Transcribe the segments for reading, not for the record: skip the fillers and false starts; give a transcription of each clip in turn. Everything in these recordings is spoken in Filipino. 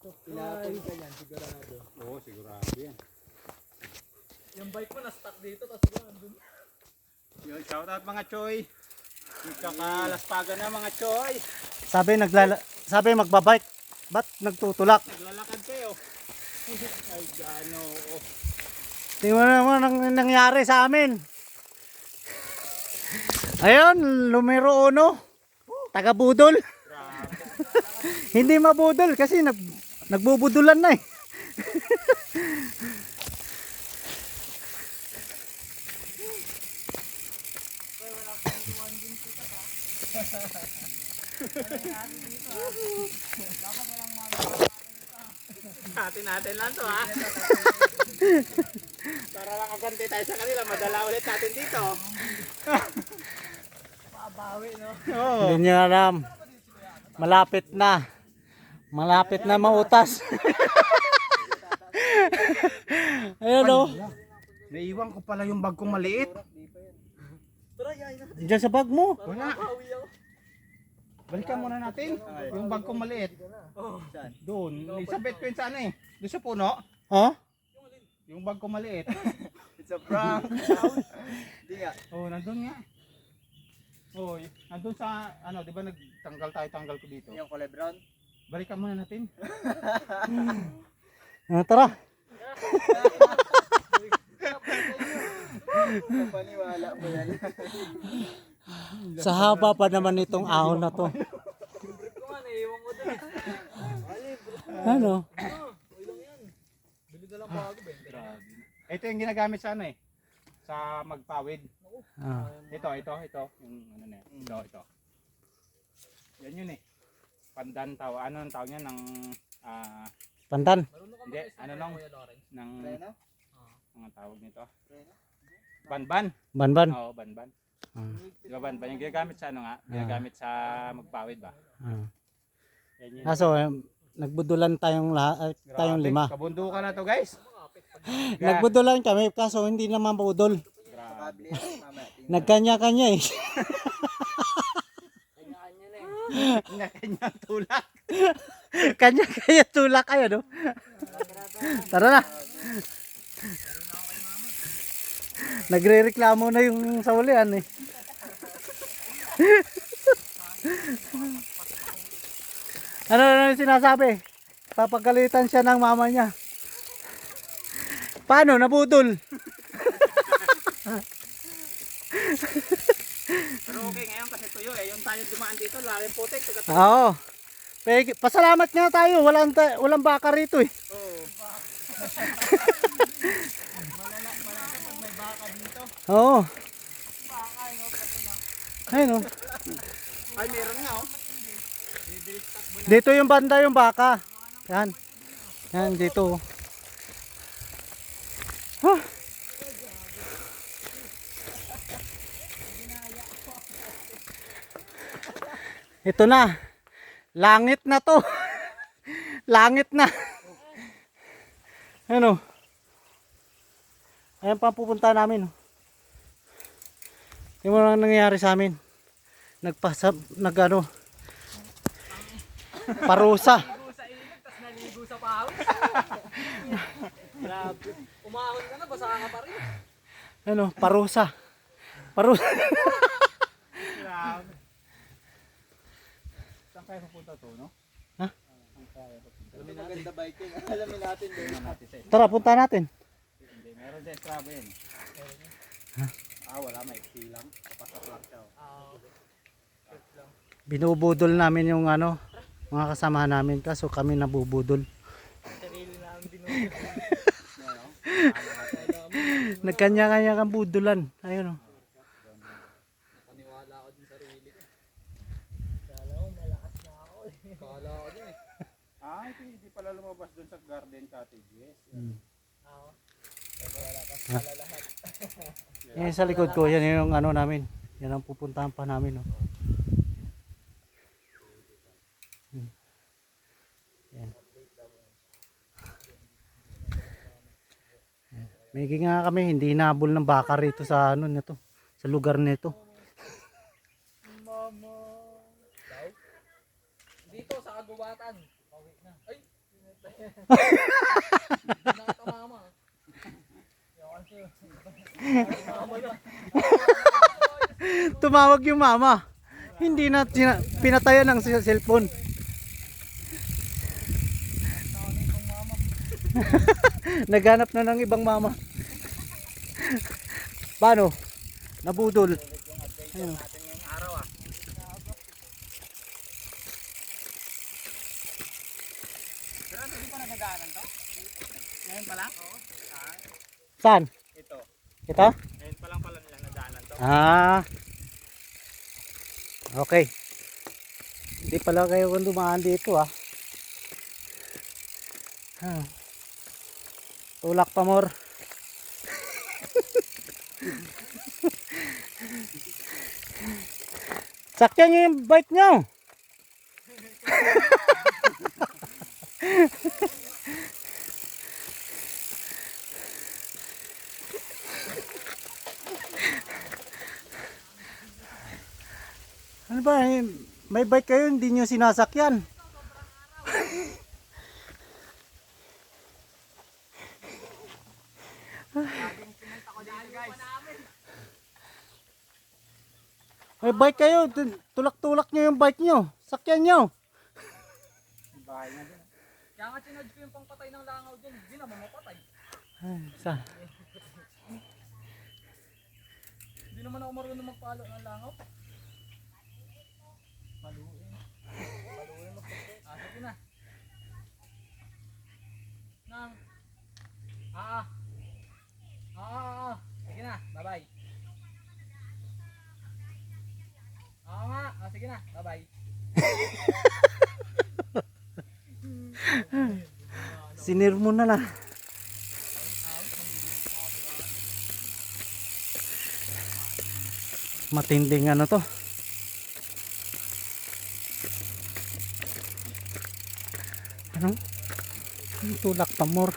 Pinapon ka yan, sigurado. Oo, sigurado yan. Yung bike mo na-stuck dito, tapos yun, andun. Yun, shoutout mga choy. Kakalaspagan na mga choy. Sabi magbabike. Ba't nagtutulak? Naglalakad kayo. Ay, gano. Oh. Tingnan mo naman ang nangyari sa amin. Ayun, numero 1. Taga budol. Hindi mabudol kasi nagbubudulan na eh. Natin lang to ha. Para makaganti tayo sa kanila, madala ulit natin dito. Pabawi, no? Oo. Hindi niya alam. Malapit na. Malapit na mautas. Ayun o. Naiwan ko pala yung bag kong maliit. Tara, yain na. Diyan sa bag mo. Wala. Pabawi ako. Balikan muna natin. Yung bag kong maliit. Oh. Doon. Isabit ko yun sa ano eh. Doon sa puno. Ha? Yung bag kong maliit. It's a prank. Hindi nga. Oh, nandun nga. Oh, nandun sa ano, 'di ba tanggal ko dito. Yung kulay brown. Balikan muna natin. Tara. Paniwala mo yan. Sa haba pa naman itong ahon na to. Yung brief ko nga, naiiwan ko dun. Ano? Okay lang yan. Bili na lang bago, Ben. Ito yung ginagamit sa ano eh. Sa magpawid. Ah. Ito. Yung ano na yan. Ito. Yan yun eh. Pandan tao. Ano ang tawag niya ng Pandan. Marunong ka Hindi, mag-isip ano na lang. Kuya Lawrence. ng Preno? ang tawag nito. Preno? Banban. Banban. Oo, banban. Ah. Di ba banban? Yung ginagamit sa ano nga? Ginagamit sa magpawid ba? Ah. Yan yun. Kaso nagbudulan tayong tayong Grabe, 5. Kabundukan na to guys. Nagbudulan kami kaso hindi naman budol. Grabe. Kabli yan, mamaya. Tingnan. Nagkanya-kanya eh. Kanya-kanya na eh. Kanya tulak. Kanya-kanya tulak kayo no. Tara na. Nagrereklamo na yung sa ulian eh. Ano yung sinasabi? Papagalitan siya ng mama niya. Paano? Nabudol. Pero okay ngayon kasi tuyo eh. Yung tayo dumaan dito, laging putik. Oo. Pasalamat nga tayo. Walang baka rito eh. Oo. May baka dito. Oo. Baka, no? Ayun oh. Ay, meron nga oh. Dito yung banda yung baka. Yan. Yan dito. Huh. Ito na. Langit na to. Langit na. Ano? Ayan pa pupunta namin. Yung mga nangyayari sa amin. Nagano. Parusa. Naligo sa ilog, tas naligo sa pawis. Grabe. Umahon ka na, basa ka pa rin. Ano? Parusa. Parusa. Grabe. Saan kaya pupunta to, no? Ha? Saan kaya pupunta? Maganda bike yun. Alamin natin doon. Natin sa Tara, punta natin. Hindi, meron sa Strava yan. Wala, may lang. Papasak lang siya. Binubudol namin yung ano, mga kasama namin kaso kami nabubudol. Sarili namin binunod. Nagkanya-kanya kang budulan. Ayun oh. Paniwala ako din sarili ko. Kala ko malakas na ako eh. Kala ko din eh. Hindi pala lumabas doon sa garden cottages. Ako. Malakas pala lahat. Yan sa likod ko, yan yung ano namin. Yan ang pupuntahan pa namin oh. Yan. May nga kami, hindi hinabol ng baka rito sa ano nito, sa lugar nito. Mama. Daw? Dito sa kagubatan. Pauwi na. Ay! Nakita mama. Yawan siya. Mama yun. Tumawag yung mama. Hindi na pinatayan ng cellphone. Naghanap na ng ibang mama. Paano? Nabudol. Ayun. Natin ngayong araw ah. Pero hindi pa nagdadaanan to? Ngayon pa lang? Oo. Saan? Ito. Ito? Ngayon pa lang pala nila nadaanan to. Ah. Okay. Hindi pala kayo kung dumaan dito ah. Ah. Tulak pa more. Sakyan nyo yung bike nyo. Ano ba? May bike kayo, hindi nyo sinasakyan. May bike kayo, tulak-tulak nyo yung bike nyo. Sakyan nyo. Bahay na din. Kaya nga sinadyo ko yung pangpatay ng langaw dyan. Hindi naman mapatay. Ay, saan? Hindi naman ako marunong magpalo ng langaw. Paluin. Paluin magpatay. Sige na. Nang. Sige na, bye-bye. Oo nga, sige na, bye-bye. Sinir mo na lang. Matinding ano to. Ano? Tulak pa more.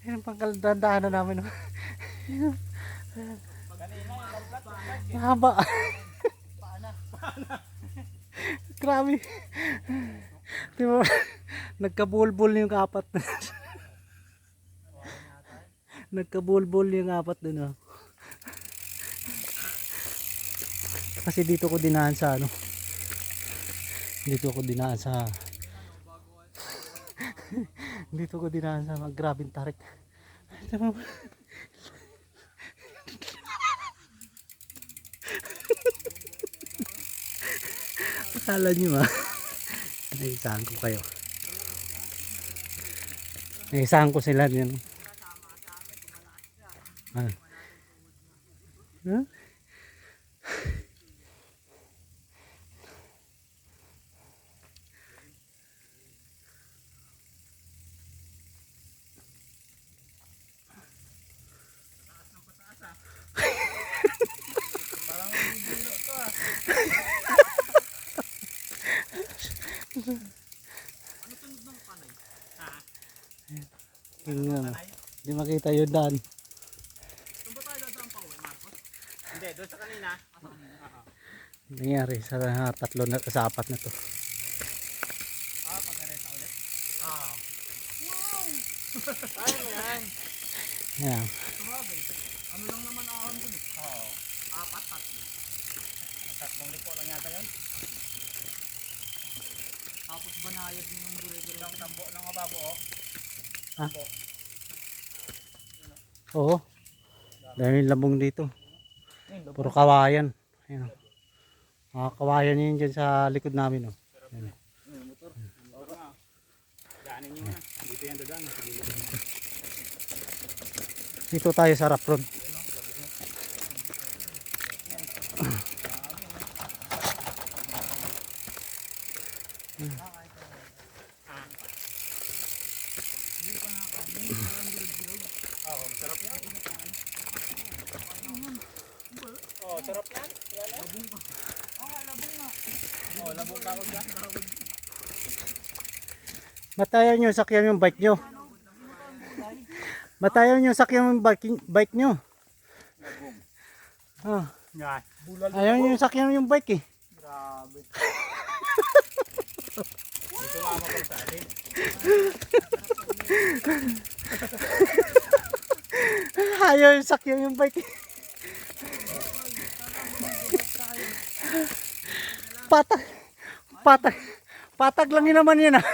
Yan pang kaldandahan namin. Mahaba. Grabe. Diba? Nagkabulbul yung apat. Nagkabulbul yung apat dun. Oh. Kasi dito ko dinaan sa ano. Dito ko dinaan sa dito ko dinaan sa grabing tarik. Akala nyo naisahan ko kayo. Naisahan ko sila yan. Huh? Ano tunog ng panay? Hindi makita yun daan. Saan ba tayo dadaan pa uwi, Marcos? Hindi, doon sa kanina. Nangyari sa tatlo na sa apat na to. Pagkareta ulit? Wow! Ano yan? Yan. Sabagay. Ano lang naman ahon dun eh? Oo. Tatlo. Tatlong liko lang yata yun. Tapos banayad mo ng dure-dure. Isang tambo ng mababo oh. Oo. Dahil labong dito. Puro kawayan. Ayan. Mga kawayan yun dyan sa likod namin. Oh. Ayan. Motor. Daanin nyo na. Dito yan dadaan. Dito tayo sa rough road. Oo, masarap yan. Oo, sarap yan. Labong ka. Labong nga. Oo, labong tawag yan. Matayaw nyo sakyan yung bike nyo. Matayaw nyo sakyan yung bike nyo. Ah. Yan. Ayaw nyo sakyan yung bike eh. Grabe. May sumama pa sa atin. Ayaw yung sakyan yung bike. Patag. Patag. Patag lang yun naman yun ah.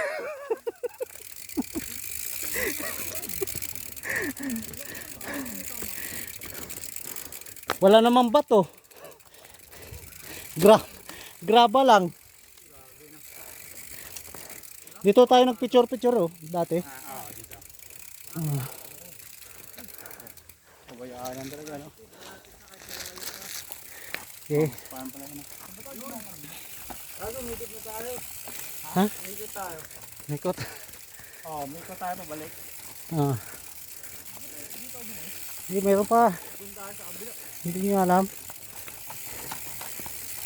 Wala namang bato. Graba lang. Dito tayo nagpicture-picture oh, dati. Dito. Kabayaan talaga, no? Okay. Paano pala yun? Mikot na tayo. Ha? Mikot tayo. Mikot. May ko tayo pabalik. Ah. Hindi, meron pa. Hindi nyo alam.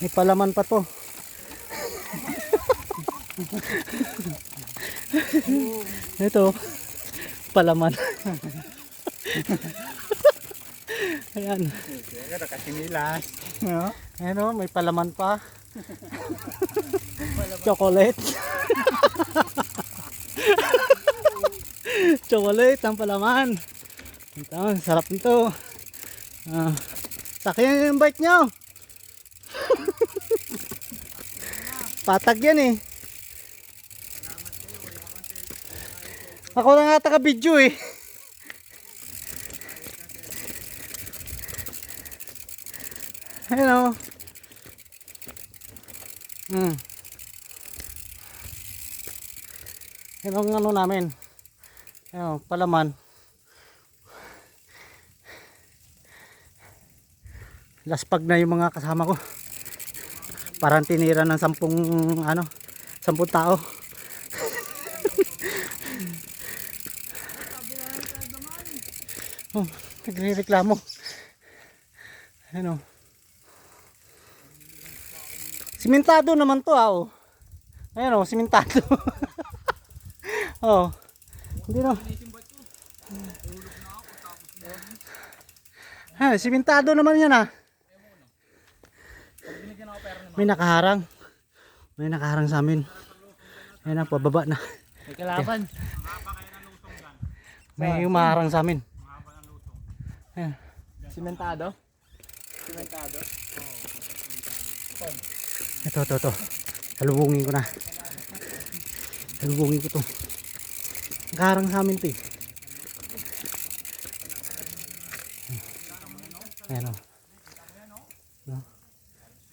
May palaman pa to. Ito. Palaman. Ayan. Kaya nakasinilas. Ayan o, may palaman pa. Chocolate. Chocolate ang palaman. Ito, sarap nito. Sakyan yung bike nyo. Patag yan eh. Ako na nga taga-video eh. Hello. Yan ang ano namin. Yan, palaman. Laspag na yung mga kasama ko. Parang tinira ng 10 tao. Oh, nagrereklamo. Ano? Simentado naman to oh. Ayan oh, simentado. Oh. Hindi no. Ha, simentado naman yan ah. May nakaharang. May nakaharang sa amin. Ayan na, pababa na. May kalaban. May umaharang sa amin. Ayan. Simentado? Simentado? Ito. Salubungin ko na. Salubungin ko to. Nakaharang sa amin to eh. Ayan o.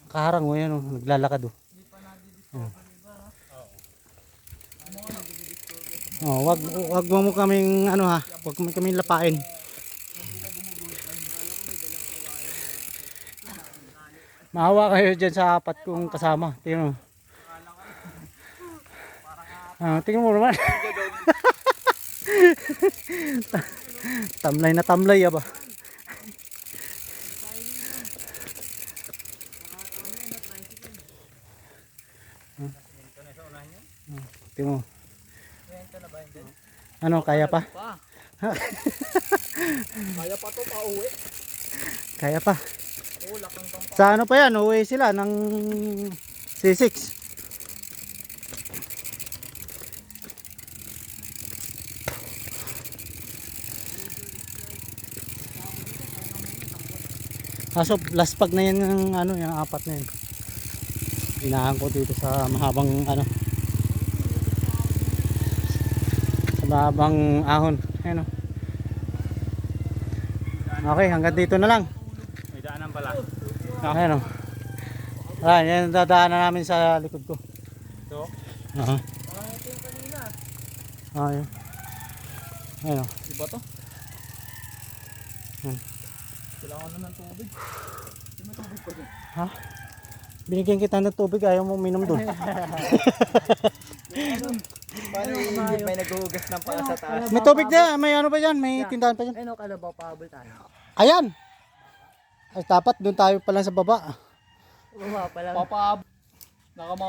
Nakaharang o yan o. Naglalakad o. Oh, wag mo kaming ano ha, wag mo kaming lapain. Maawa kayo dyan sa apat kong kasama. Tingnan mo. Tingnan mo naman. Tamlay na tamlay ba? Tingnan mo. Ano, kaya pa? Kaya pa to, pauwi. Kaya pa. Sa ano pa yan, uwi sila ng C6. Kaso last pag na yan ng ano, yung apat na yan. Inahan ko dito sa mahabang ano. Sa mahabang ahon. Ayan o. Okay, hanggang dito na lang. May daanan pala. Ayan o. Ayan, yan ang dadaanan namin sa likod ko. Ito. Aha. Ayan. Ayan o. Iba to? Hmm. Kailangan na ng tubig. May tubig pa dyan. Ha? Binigyan kita ng tubig, ayaw mo minom doon. Paano may naghuhugas ng paa sa taas? May tubig na, may ano pa dyan, may tindahan pa dyan. Ano kalabaw pahabol tayo? Ayan! Ay dapat doon tayo pala sa baba. Baba pa lang. Papahabol.